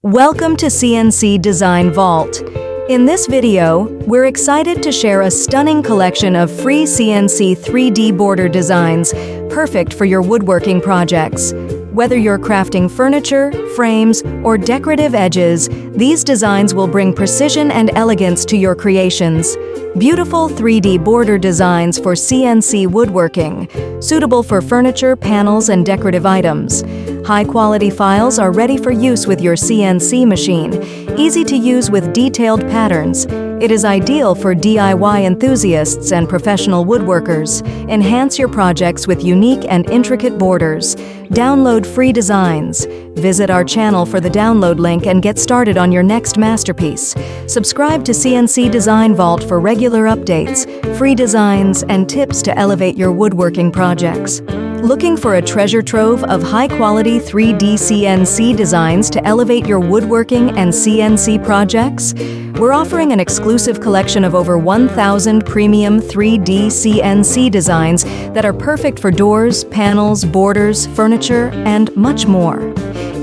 Welcome to CNC Design Vault. In this video, we're excited to share a stunning collection of free CNC 3D border designs, perfect for your woodworking projects. Whether you're crafting furniture, frames, or decorative edges, these designs will bring precision and elegance to your creations. Beautiful 3D border designs for CNC woodworking, suitable for furniture, panels, and decorative items. High-quality files are ready for use with your CNC machine, easy to use with detailed patterns. It is ideal for DIY enthusiasts and professional woodworkers. Enhance your projects with unique and intricate borders. Download free designs. Visit our channel for the download link and get started on your next masterpiece. Subscribe to CNC Design Vault for regular updates, free designs, and tips to elevate your woodworking projects. Looking for a treasure trove of high-quality 3D CNC designs to elevate your woodworking and CNC projects? We're offering an exclusive collection of over 1,000 premium 3D CNC designs that are perfect for doors, panels, borders, furniture, and much more.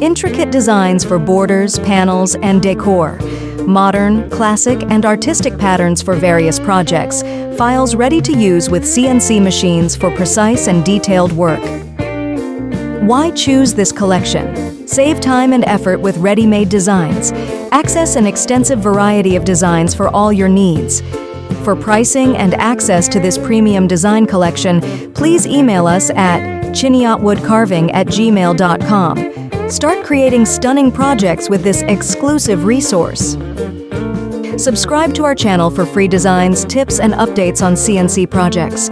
Intricate designs for borders, panels, and decor. Modern, classic, and artistic patterns for various projects. Files ready to use with CNC machines for precise and detailed work. Why choose this collection? Save time and effort with ready-made designs. Access an extensive variety of designs for all your needs. For pricing and access to this premium design collection, please email us at chiniotwoodcarving@gmail.com. Start creating stunning projects with this exclusive resource. Subscribe to our channel for free designs, tips, and updates on CNC projects.